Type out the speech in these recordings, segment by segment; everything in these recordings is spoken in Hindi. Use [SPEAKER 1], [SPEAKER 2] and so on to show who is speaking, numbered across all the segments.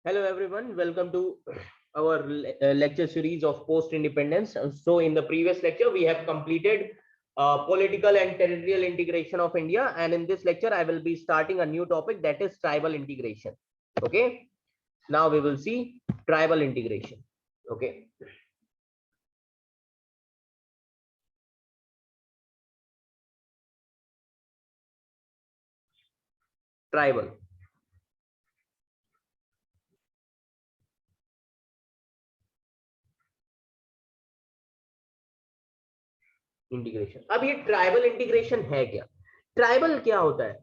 [SPEAKER 1] Hello everyone, welcome to our lecture series of post-independence. So in the previous lecture, we have completed political and territorial integration of India. And in this lecture, I will be starting a new topic, that is tribal integration. Okay, now we will see tribal integration. Okay. Tribal integration. अब ये ट्राइबल इंटीग्रेशन है क्या? ट्राइबल क्या होता है?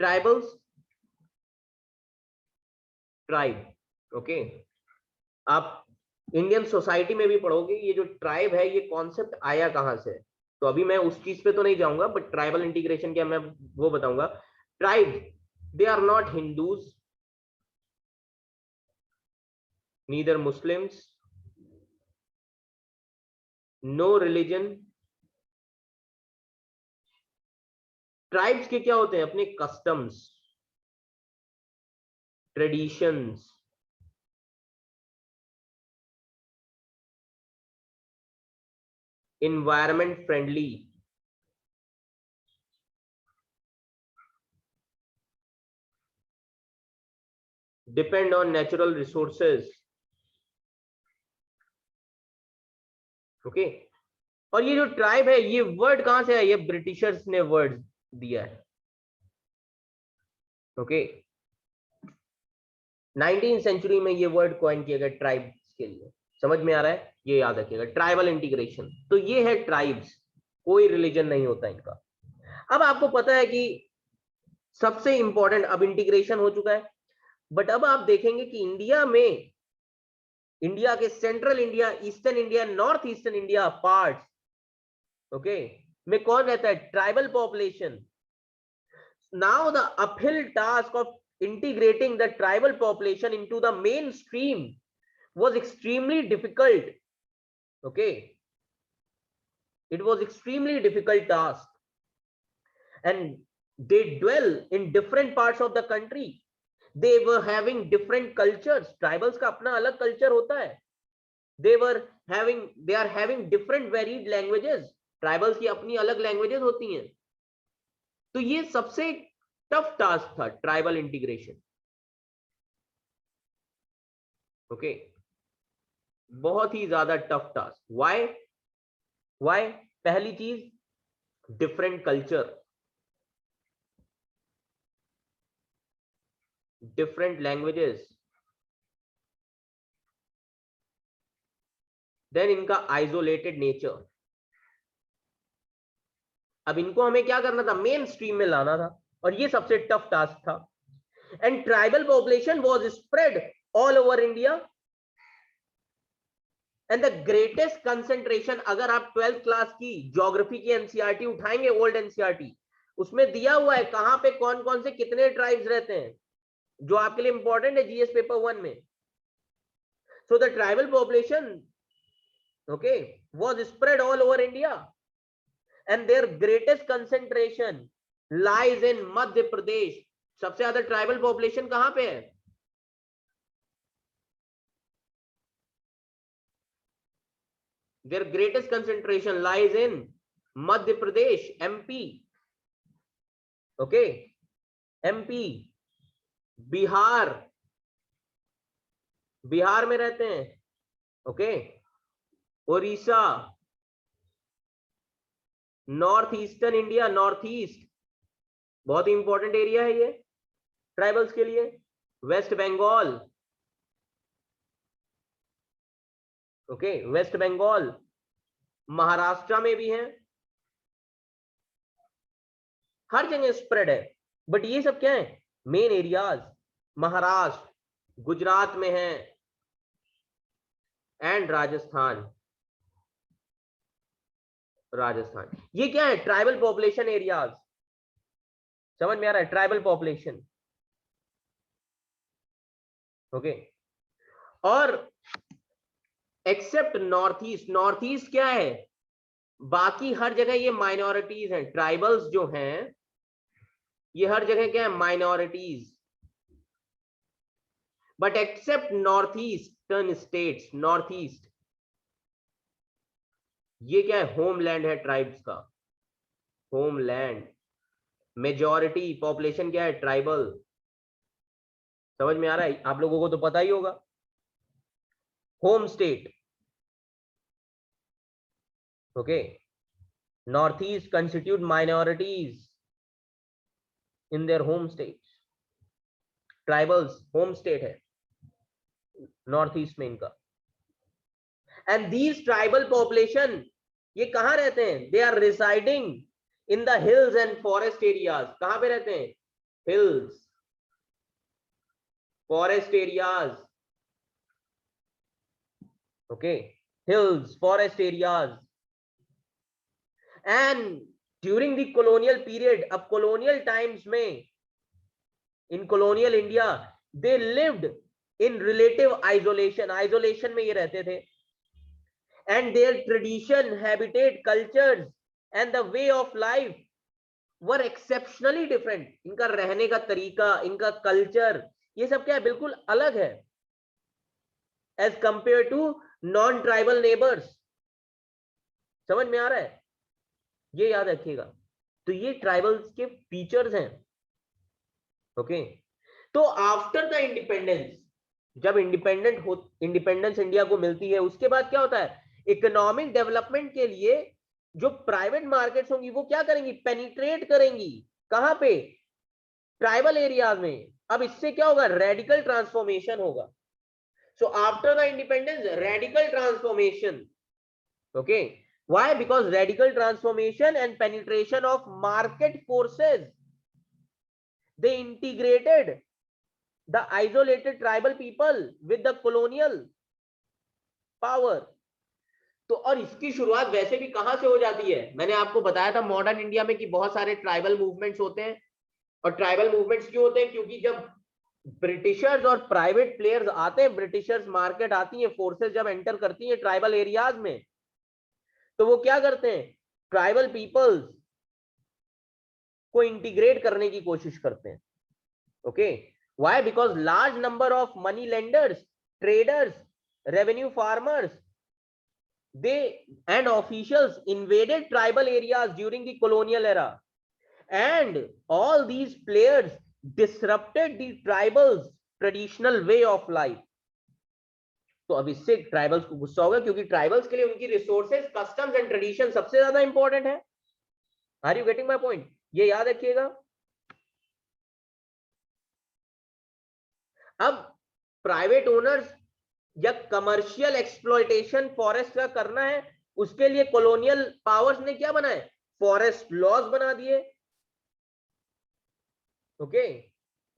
[SPEAKER 1] Tribals, tribe. ओके, आप इंडियन सोसाइटी में भी पढ़ोगे ये जो ट्राइब है ये कॉन्सेप्ट आया कहां से. तो अभी मैं उस चीज पे तो नहीं जाऊंगा, बट ट्राइबल इंटीग्रेशन क्या मैं वो बताऊंगा. Tribe, they are not Hindus, neither Muslims, no religion. Tribes के क्या होते हैं? अपने customs, traditions, environment friendly, depend on natural resources. Okay okay? और ये जो ट्राइब है ये वर्ड कहां से है? ये ब्रिटिशर्स ने वर्ड दिया है. ओके, 19वीं सेंचुरी में ये वर्ड कॉइन किया गया ट्राइब्स के लिए. समझ में आ रहा है? ये याद रखिएगा, ट्राइबल इंटीग्रेशन. तो ये है ट्राइब्स, कोई रिलीजन नहीं होता इनका. अब आपको पता है कि सबसे इंपॉर्टेंट, अब इंटीग्रेशन हो चुका है, बट अब आप देखेंगे कि इंडिया में, इंडिया के central India, eastern India, north eastern India part, okay, में कौन रहता है? Tribal population. Now the uphill task of integrating the tribal population into the mainstream was extremely difficult. Okay, it was extremely difficult task, and they dwell in different parts of the country. They were having different cultures. Tribals का अपना अलग culture होता है. they are having different varied languages. Tribals की अपनी अलग languages होती हैं. तो ये सबसे टफ टास्क था ट्राइबल इंटीग्रेशन. ओके, बहुत ही ज्यादा टफ टास्क. वाई? पहली चीज, different culture, different languages, then इनका आइसोलेटेड नेचर. अब इनको हमें क्या करना था? मेन स्ट्रीम में लाना था, और ये सबसे टफ टास्क था. And tribal population was spread all over India, and the greatest concentration, अगर आप 12th क्लास की ज्योग्राफी की एनसीईआरटी उठाएंगे, ओल्ड एनसीईआरटी, उसमें दिया हुआ है कहां पे कौन कौन से कितने ट्राइब्स रहते हैं, जो आपके लिए इंपॉर्टेंट है जीएस पेपर 1 में. So the tribal population, okay, was spread all over India, and their greatest concentration lies in Madhya Pradesh. सबसे ज्यादा ट्राइबल पॉपुलेशन कहां पे है? Their greatest concentration lies in Madhya Pradesh, MP. Okay, MP, Bihar, Bihar में रहते हैं. Okay, Orissa, north eastern India, north east, बहुत इंपॉर्टेंट एरिया है ये ट्राइबल्स के लिए. वेस्ट बंगाल, ओके, वेस्ट बंगाल, महाराष्ट्र में भी है, हर जगह स्प्रेड है. बट ये सब क्या है? Main areas. महाराष्ट्र, गुजरात में है, एंड राजस्थान. ये क्या है? Tribal population areas. समझ में आ रहा है? Tribal population. ओके, और except north east. North east क्या है? बाकी हर जगह ये माइनॉरिटीज हैं. ट्राइबल्स जो हैं ये हर जगह क्या है? Minorities. But except north eastern states, north east, ये क्या है, होमलैंड है ट्राइब्स का, होमलैंड, मेजॉरिटी पॉपुलेशन क्या है, ट्राइबल। समझ में आ रहा है, आप लोगों को तो पता ही होगा। Home state, okay, north east constitute minorities in their home state, tribals home state है नॉर्थ ईस्ट में इनका। एंड दीज ट्राइबल पॉपुलेशन, ये कहां रहते हैं, they are residing in the hills and forest areas. कहां पे रहते हैं, hills, forest areas, okay, hills, forest areas. And during the colonial period, अब कॉलोनियल टाइम्स में, in colonial India, they lived in relative isolation, isolation में ये रहते थे। And their tradition, habitat, cultures and the way of life were exceptionally different. इनका रहने का तरीका, इनका कल्चर, ये सब क्या है, बिल्कुल अलग है as compare to non tribal neighbours. समझ में आ रहा है, ये याद रखिएगा। तो ये ट्राइबल्स के फीचर्स हैं, ओके। तो आफ्टर द इंडिपेंडेंस, जब इंडिपेंडेंस इंडिया को मिलती है, उसके बाद क्या होता है, इकोनॉमिक डेवलपमेंट के लिए जो प्राइवेट मार्केट्स होंगी वो क्या करेंगी, पेनिट्रेट करेंगी, कहां पे, ट्राइबल एरियाज में। अब इससे क्या होगा, रेडिकल ट्रांसफॉर्मेशन होगा। So after the independence, radical transformation, okay. Why, because radical transformation and penetration of market forces, they integrated the isolated tribal people with the colonial power। तो और इसकी शुरुआत वैसे भी कहां से हो जाती है, मैंने आपको बताया था मॉडर्न इंडिया में कि बहुत सारे ट्राइबल मूवमेंट्स होते हैं। और ट्राइबल मूवमेंट्स क्यों होते हैं, क्योंकि जब ब्रिटिशर्स और प्राइवेट प्लेयर्स आते हैं, ब्रिटिशर्स मार्केट आती है, फोर्सेस जब एंटर करती है ट्राइबल एरियाज में, तो वो क्या करते हैं, ट्राइबल पीपल्स को इंटीग्रेट करने की कोशिश करते हैं, okay, why, because large number of money lenders, traders, revenue farmers, they and officials invaded tribal areas during the colonial era, and all these players disrupted the tribals traditional way of life। तो अब इससे ट्राइबल्स को गुस्सा होगा, क्योंकि ट्राइबल्स के लिए उनकी रिसोर्सेज, कस्टम्स एंड ट्रेडिशन सबसे ज्यादा इंपॉर्टेंट है। Are you getting my point, ये याद रखिएगा। अब प्राइवेट ओनर्स या कमर्शियल एक्सप्लॉयटेशन फॉरेस्ट का करना है, उसके लिए कॉलोनियल पावर्स ने क्या बनाए, फॉरेस्ट लॉज बना दिए, ओके,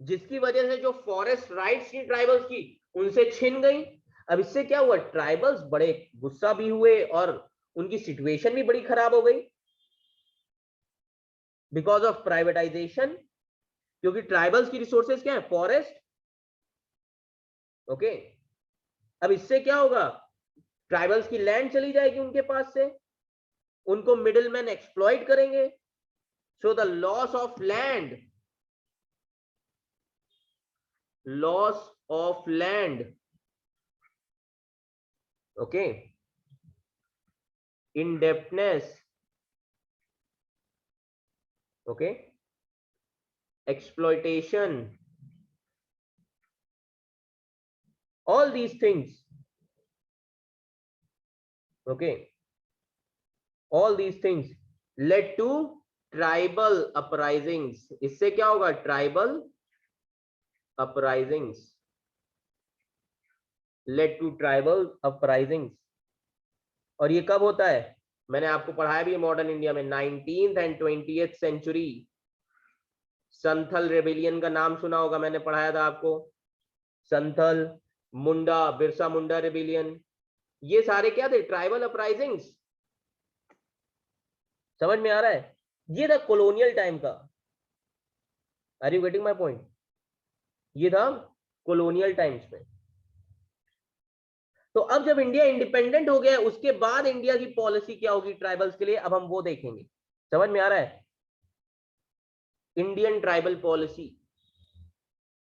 [SPEAKER 1] जिसकी वजह से जो फॉरेस्ट राइट्स थी ट्राइबल्स की, उनसे छिन गई। अब इससे क्या हुआ, ट्राइबल्स बड़े गुस्सा भी हुए और उनकी सिचुएशन भी बड़ी खराब हो गई बिकॉज ऑफ प्राइवेटाइजेशन, क्योंकि ट्राइबल्स की रिसोर्सेज क्या है, फॉरेस्ट, ओके। अब इससे क्या होगा, ट्राइबल्स की लैंड चली जाएगी उनके पास से, उनको मिडिलमैन एक्सप्लॉइट करेंगे। So the loss of land, loss of land, okay, indebtedness, okay, exploitation, all these things, okay, all these things led to tribal uprisings। इससे क्या होगा, tribal uprisings led to tribal uprisings। और ये कब होता है, मैंने आपको पढ़ाया भी मॉडर्न इंडिया में, 19th and 20th century. Santhal rebellion का नाम सुना होगा, मैंने पढ़ाया था आपको, संथल, मुंडा, बिरसा मुंडा रेबिलियन, ये सारे क्या थे, ट्राइबल अपराइजिंग्स। समझ में आ रहा है, ये था कॉलोनियल टाइम का। Are you getting my point, ये था कॉलोनियल टाइम्स में। तो अब जब इंडिया इंडिपेंडेंट हो गया, उसके बाद इंडिया की पॉलिसी क्या होगी ट्राइबल्स के लिए, अब हम वो देखेंगे। समझ में आ रहा है, Indian tribal policy,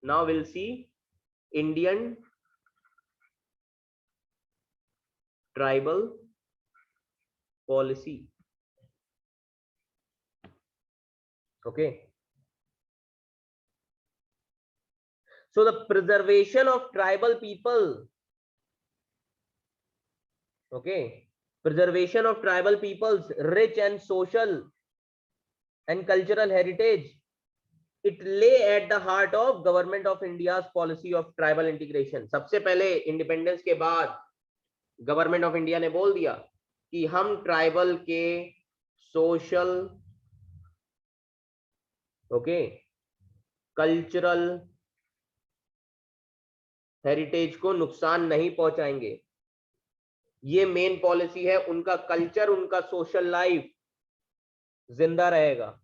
[SPEAKER 1] now will see Indian tribal policy. Okay, so the preservation of tribal people, okay, preservation of tribal people's rich and social and cultural heritage, it lay at the heart of government of India's policy of tribal integration। सबसे पहले इंडिपेंडेंस के बाद गवर्नमेंट ऑफ इंडिया ने बोल दिया कि हम ट्राइबल के सोशल, ओके, कल्चरल हेरिटेज को नुकसान नहीं पहुंचाएंगे। ये मेन पॉलिसी है, उनका कल्चर, उनका सोशल लाइफ जिंदा रहेगा।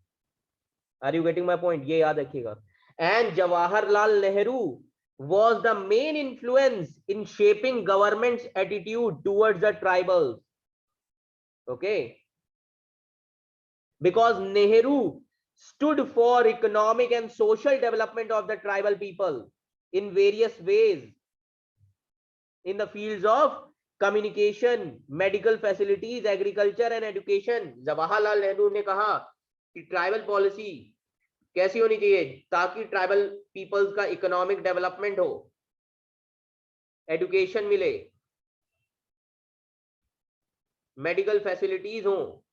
[SPEAKER 1] Are you getting my point? ये याद रखिएगा। And Jawaharlal Nehru was the main influence in shaping government's attitude towards the tribals, okay, because Nehru stood for economic and social development of the tribal people in various ways in the fields of communication, medical facilities, agriculture and education। Jawaharlal Nehru ने कहा कि ट्राइबल पॉलिसी कैसी होनी चाहिए ताकि ट्राइबल पीपल्स का इकोनॉमिक डेवलपमेंट हो, एजुकेशन मिले, मेडिकल फैसिलिटीज हो।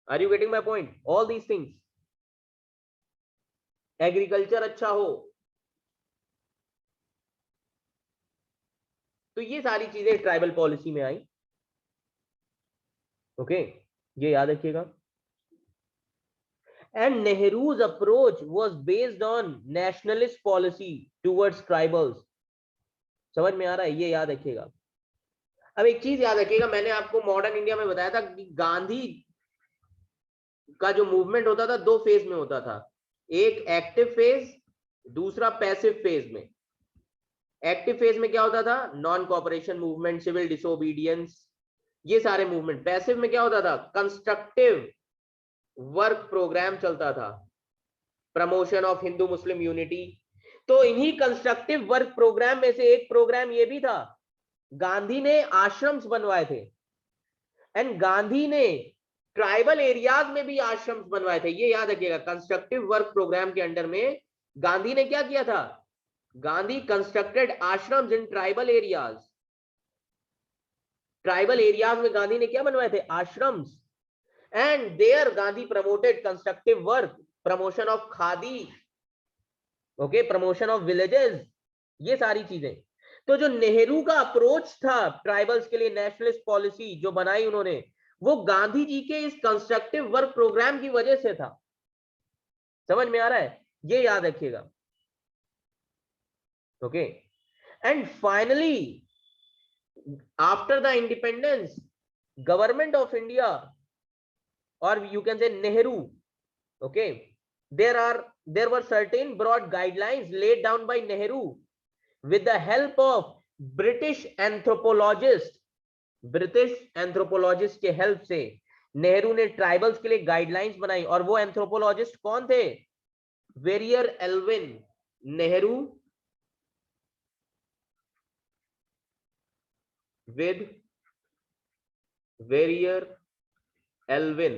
[SPEAKER 1] Are you getting my point? All these things, agriculture अच्छा हो। तो ये सारी चीजें ट्राइबल पॉलिसी में आई। ओके, ये याद रखिएगा। And Nehru's approach was based on nationalist policy towards tribals। समझ में आ रहा है? ये याद रखिएगा। अब एक चीज याद रखिएगा, मैंने आपको मॉडर्न इंडिया में बताया था कि गांधी का जो मूवमेंट होता था दो फेज में होता था, एक एक्टिव फेज, दूसरा पैसिव फेज में। एक्टिव फेज में क्या होता था? Non cooperation movement, civil disobedience, ये सारे मूवमेंट। पैसिव में क्या होता था? कंस्ट्रक्टिव वर्क प्रोग्राम चलता था, promotion of Hindu Muslim unity. तो इन्हीं कंस्ट्रक्टिव वर्क प्रोग्राम में से एक प्रोग्राम ये भी था, गांधी ने आश्रम्स बनवाए थे। एंड गांधी ने ट्राइबल एरियाज में भी आश्रम्स बनवाए थे। ये याद रखिएगा, कंस्ट्रक्टिव वर्क प्रोग्राम के अंडर में गांधी ने क्या किया था? Gandhi constructed ashrams in tribal areas. Tribal areas में गांधी ने क्या बनवाए थे? Ashrams. And there Gandhi promoted constructive work, promotion of khadi, okay, promotion of villages, ये सारी चीजें। तो जो नेहरू का अप्रोच था ट्राइबल्स के लिए, नेशनलिस्ट पॉलिसी जो बनाई उन्होंने, वो गांधी जी के इस कंस्ट्रक्टिव वर्क प्रोग्राम की वजह से था। समझ में आ रहा है? ये याद रखिएगा। Okay, and finally after the independence, government of India, or you can say Nehru, okay, there were certain broad guidelines laid down by Nehru with the help of British anthropologist के हेल्प से नेहरू ने ट्राइबल्स के लिए गाइडलाइंस बनाई। और वो एंथ्रोपोलॉजिस्ट कौन थे? Verrier Elwin. Nehru with Verrier Elwin,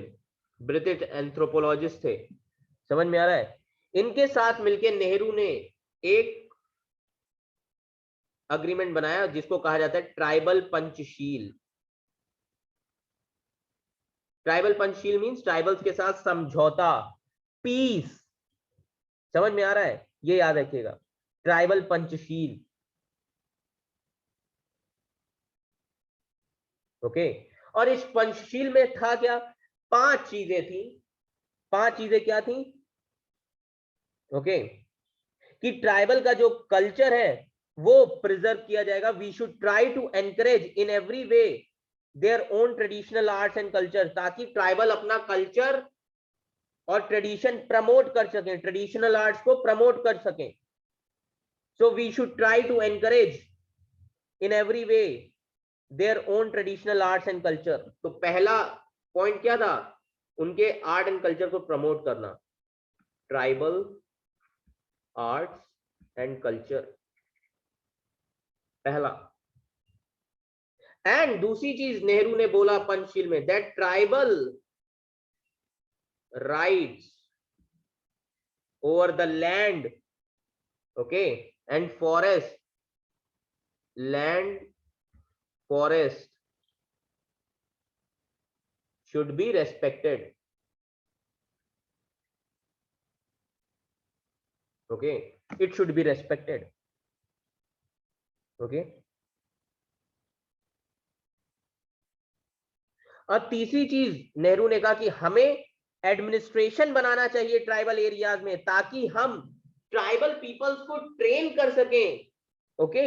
[SPEAKER 1] British anthropologist थे। समझ में आ रहा है? इनके साथ मिलकर नेहरू ने एक अग्रीमेंट बनाया जिसको कहा जाता है tribal Panchsheel. Tribal Panchsheel means tribals के साथ समझौता, पीस। समझ में आ रहा है? ये याद रखिएगा, ट्राइबल पंचशील। ओके, और इस पंचशील में था क्या? 5 चीजें थी। 5 चीजें क्या थी? ओके, कि ट्राइबल का जो कल्चर है वो प्रिजर्व किया जाएगा। We should try to encourage in every way their own traditional arts and culture, ताकि ट्राइबल अपना कल्चर और ट्रेडिशन प्रमोट कर सकें, ट्रेडिशनल आर्ट्स को प्रमोट कर सकें। So we should try to encourage in every way their own traditional arts and culture. तो पहला पॉइंट क्या था? उनके आर्ट एंड कल्चर को प्रमोट करना, ट्राइबल आर्ट्स एंड कल्चर, पहला। एंड दूसरी चीज नेहरू ने बोला पंचशील में, that tribal rights over the land, okay, and forest, land forest should be respected, okay, it should be respected, okay। और तीसरी चीज नेहरू ने कहा कि हमें एडमिनिस्ट्रेशन बनाना चाहिए ट्राइबल एरियाज में, ताकि हम ट्राइबल पीपल्स को ट्रेन कर सकें, ओके,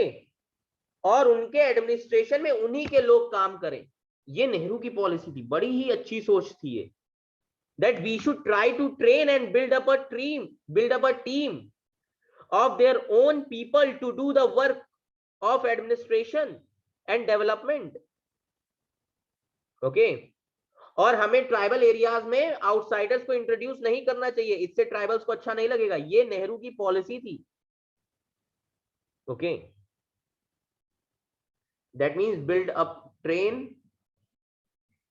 [SPEAKER 1] और उनके एडमिनिस्ट्रेशन में उन्हीं के लोग काम करें। ये नेहरू की पॉलिसी थी, बड़ी ही अच्छी सोच थी ये, that we should try to train and build up a team of their own people to do the work of administration and development, okay। और हमें ट्राइबल एरियाज में आउटसाइडर्स को इंट्रोड्यूस नहीं करना चाहिए, इससे ट्राइबल्स को अच्छा नहीं लगेगा। ये नेहरू की पॉलिसी थी, okay. That means build up, train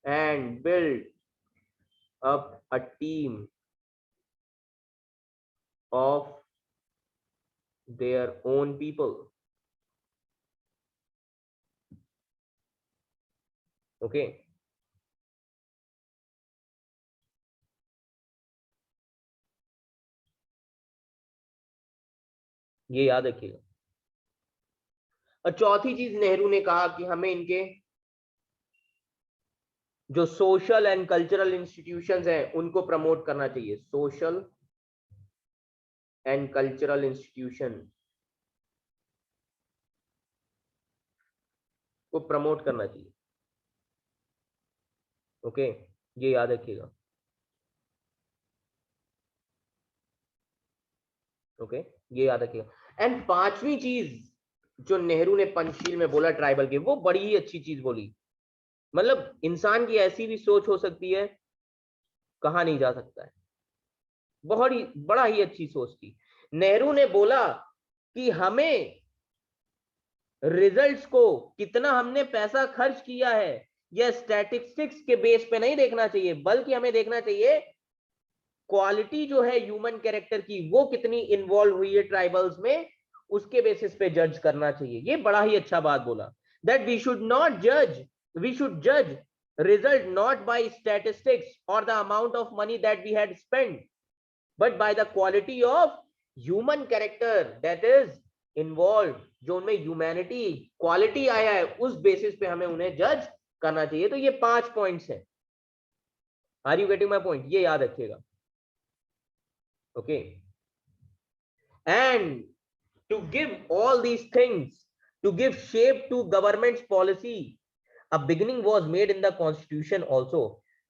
[SPEAKER 1] and build up a team of their own people, okay। ये याद रखिएगा। और चौथी चीज नेहरू ने कहा कि हमें इनके जो सोशल एंड कल्चरल इंस्टीट्यूशंस हैं उनको प्रमोट करना चाहिए, सोशल एंड कल्चरल इंस्टीट्यूशन को प्रमोट करना चाहिए, ओके। ये याद रखिएगा, ओके, ये याद रखिएगा। एंड पांचवी चीज जो नेहरू ने पंचशील में बोला ट्राइबल के, वो बड़ी ही अच्छी चीज बोली। मतलब इंसान की ऐसी भी सोच हो सकती है, कहा नहीं जा सकता है, बहुत ही बड़ा ही अच्छी सोच थी। नेहरू ने बोला कि हमें रिजल्ट्स को, कितना हमने पैसा खर्च किया है, यह स्टैटिस्टिक्स के बेस पे नहीं देखना चाहिए, बल्कि हमें देखना चाहिए क्वालिटी जो है ह्यूमन कैरेक्टर की, वो कितनी इन्वॉल्व हुई है ट्राइबल्स में, उसके बेसिस पे जज करना चाहिए। ये बड़ा ही अच्छा बात बोला, दैट वी शुड नॉट जज, we should judge result not by statistics or the amount of money that we had spent, but by the quality of human character that is involved, जो उनमें ह्यूमैनिटी क्वालिटी आया है, उस बेसिस पे हमें उन्हें जज करना चाहिए। तो ये 5 पॉइंट्स हैं। Are you getting my point? ये याद रखिएगा, okay. And to give all these things, to give shape to government's policy, a beginning was made in the constitution also।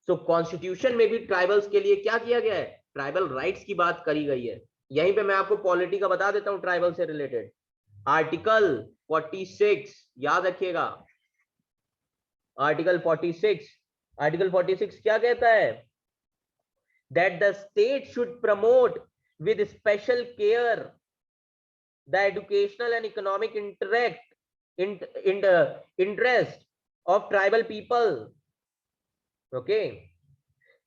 [SPEAKER 1] so constitution में भी ट्राइबल्स के लिए क्या किया गया है? ट्राइबल राइट्स की बात करी गई है। यहीं पे मैं आपको पॉलिटी का बता देता हूं ट्राइबल से रिलेटेड। आर्टिकल 46 याद रखिएगा, आर्टिकल 46, आर्टिकल 46 क्या कहता है? that the state should promote with special care the educational and economic interest of tribal people, okay।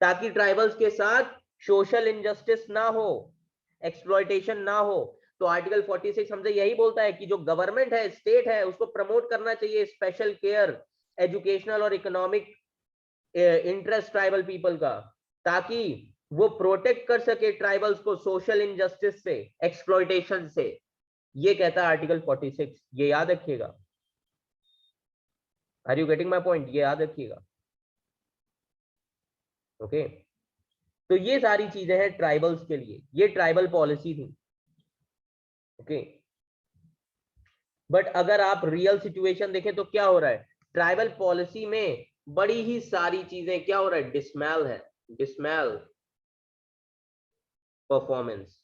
[SPEAKER 1] ताकि ट्राइबल्स के साथ सोशल इनजस्टिस ना हो, एक्सप्लॉयटेशन ना हो। तो आर्टिकल 46 हमसे यही बोलता है कि जो गवर्नमेंट है, स्टेट है, उसको प्रमोट करना चाहिए स्पेशल केयर, एजुकेशनल और इकोनॉमिक इंटरेस्ट ट्राइबल पीपल का, ताकि वो प्रोटेक्ट कर सके ट्राइबल्स को सोशल इनजस्टिस से, एक्सप्लॉयटेशन से। ये कहता है आर्टिकल 46, ये याद रखिएगा। Are you getting my point? ये याद रखिएगा, ओके। तो ये सारी चीजें हैं ट्राइबल्स के लिए, ये ट्राइबल पॉलिसी थी, ओके। बट अगर आप रियल सिचुएशन देखें तो क्या हो रहा है? ट्राइबल पॉलिसी में बड़ी ही सारी चीजें, क्या हो रहा है? डिसमेल है, dismal performance,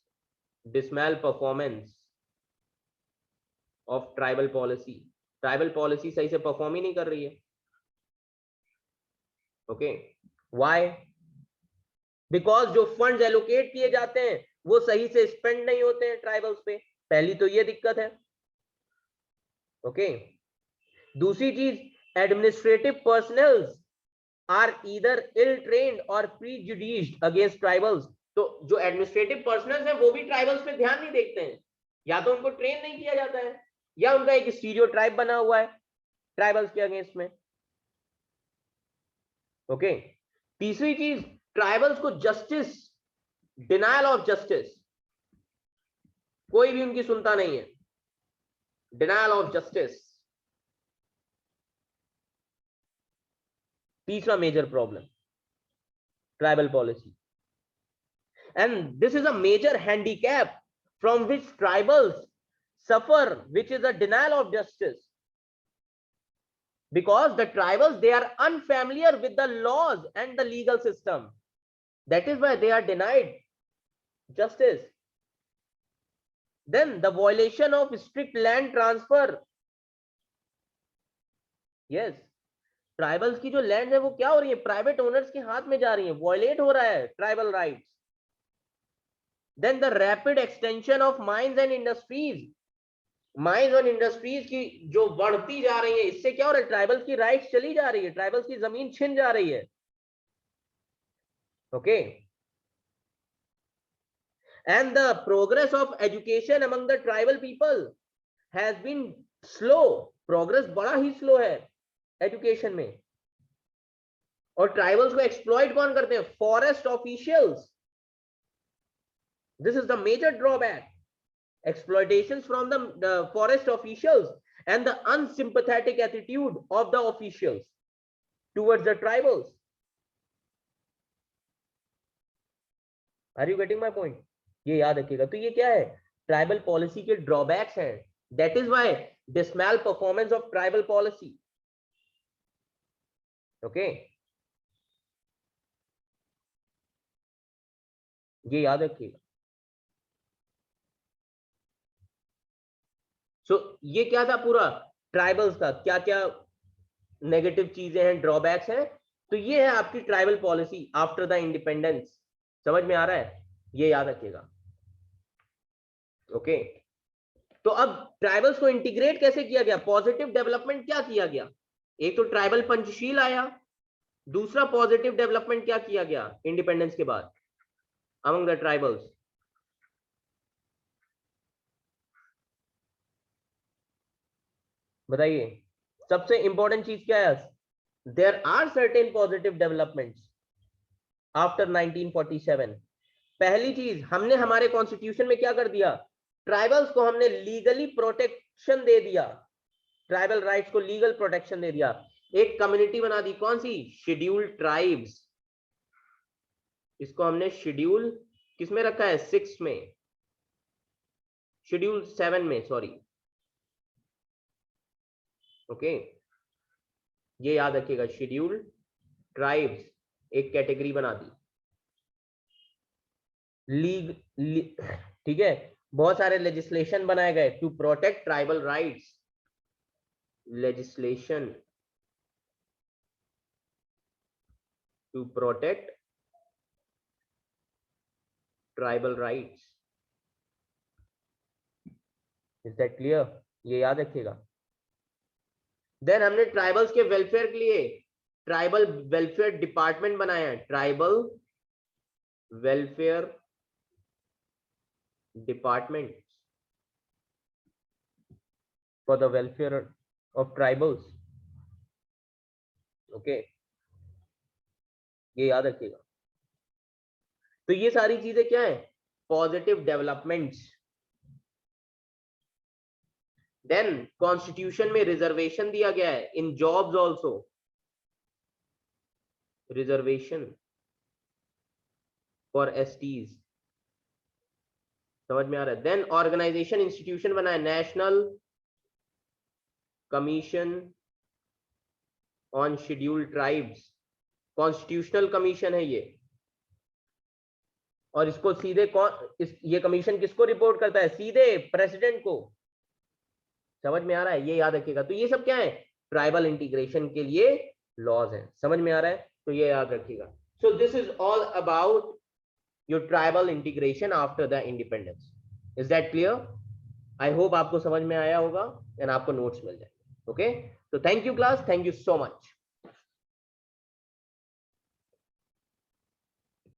[SPEAKER 1] dismal performance of tribal policy. Tribal policy सही से परफॉर्म ही नहीं कर रही है, ओके। व्हाई? बिकॉज जो फंड्स एलोकेट किए जाते हैं वो सही से स्पेंड नहीं होते हैं ट्राइबल्स पे, पहली तो ये दिक्कत है। ओके, दूसरी चीज, administrative personal are either ill trained or prejudiced against tribals. तो जो एडमिनिस्ट्रेटिव पर्सनल है वो भी ट्राइबल्स पे ध्यान नहीं देखते हैं, या तो उनको ट्रेन नहीं किया जाता है, या उनका एक स्टीरियोटाइप बना हुआ है ट्राइबल्स के अगेंस्ट में। ओके, तीसरी चीज, ट्राइबल्स को जस्टिस, डिनायल ऑफ जस्टिस, कोई भी उनकी सुनता नहीं है, डिनायल ऑफ जस्टिस, तीसरा major problem tribal policy. And this is a major handicap from which tribals suffer, which is a denial of justice, because the tribals, they are unfamiliar with the laws and the legal system. That is why they are denied justice. Then the violation of strict land transfer. Yes, tribals की जो लैंड है वो क्या हो रही है, प्राइवेट ओनर्स के हाथ में जा रही है, वॉयलेट हो रहा है tribal rights. Then the rapid extension of mines and industries, mines और इंडस्ट्रीज की जो बढ़ती जा रही है, इससे क्या हो रहा है, ट्राइबल्स की राइट्स चली जा रही है, ट्राइबल्स की जमीन छिन जा रही है। Okay, and the progress of education among the tribal people has been slow, progress बड़ा ही स्लो है एजुकेशन में। और ट्राइबल्स को एक्सप्लॉइट कौन करते हैं, forest officials. This is the major drawback, exploitations from the forest officials and the unsympathetic attitude of the officials towards the tribals. Are you getting my point? ये याद रखिएगा। तो ये क्या है, ट्राइबल पॉलिसी के ड्रॉबैक्स हैं। That is why dismal performance of tribal policy. Okay, ये याद रखिएगा। सो ये क्या था पूरा ट्राइबल्स का, क्या क्या नेगेटिव चीजें हैं, ड्रॉबैक्स हैं। तो ये है आपकी tribal policy after the independence. समझ में आ रहा है, ये याद रखिएगा। ओके, तो अब ट्राइबल्स को इंटीग्रेट कैसे किया गया, पॉजिटिव डेवलपमेंट क्या किया गया, एक तो ट्राइबल पंचशील आया, दूसरा पॉजिटिव डेवलपमेंट क्या किया गया इंडिपेंडेंस के बाद अमंग द ट्राइबल्स। बताइए, सबसे इंपॉर्टेंट चीज क्या है, there are certain positive developments after 1947। पहली चीज, हमने हमारे कॉन्स्टिट्यूशन में क्या कर दिया, ट्राइबल्स को हमने लीगली प्रोटेक्शन दे दिया, ट्राइबल राइट्स को लीगल प्रोटेक्शन दे दिया। एक कम्युनिटी बना दी, कौन सी, शेड्यूल्ड ट्राइब्स। इसको हमने शेड्यूल किसमें रखा है, 6 में, शेड्यूल 7 में, सॉरी। ओके, ये याद रखिएगा, शेड्यूल ट्राइब्स एक कैटेगरी बना दी, ठीक है। बहुत सारे लेजिस्लेशन बनाए गए to protect tribal rights, legislation to protect tribal rights. Is that clear, ये याद रखिएगा। देन हमने ट्राइबल्स के वेलफेयर के लिए ट्राइबल वेलफेयर डिपार्टमेंट बनाया है, tribal welfare department for the welfare of tribals. Okay, ये याद रखिएगा। तो ये सारी चीजें क्या है, पॉजिटिव डेवलपमेंट्स। देन कॉन्स्टिट्यूशन में रिजर्वेशन दिया गया है in jobs also, reservation for STs. समझ में आ रहा है। देन ऑर्गेनाइजेशन इंस्टीट्यूशन बना है, national commission on scheduled tribes, constitutional commission है ये। और इसको सीधे ये कमीशन किसको रिपोर्ट करता है, सीधे प्रेसिडेंट को। समझ में आ रहा है, ये याद रखिएगा। तो ये सब क्या है, ट्राइबल इंटीग्रेशन के लिए लॉज हैं। समझ में आ रहा है, तो ये याद रखिएगा। So this is all about your tribal integration after the independence. Is that clear? I hope आपको समझ में आया होगा एंड आपको नोट्स मिल जाएंगे। ओके, तो thank you class, thank you so much.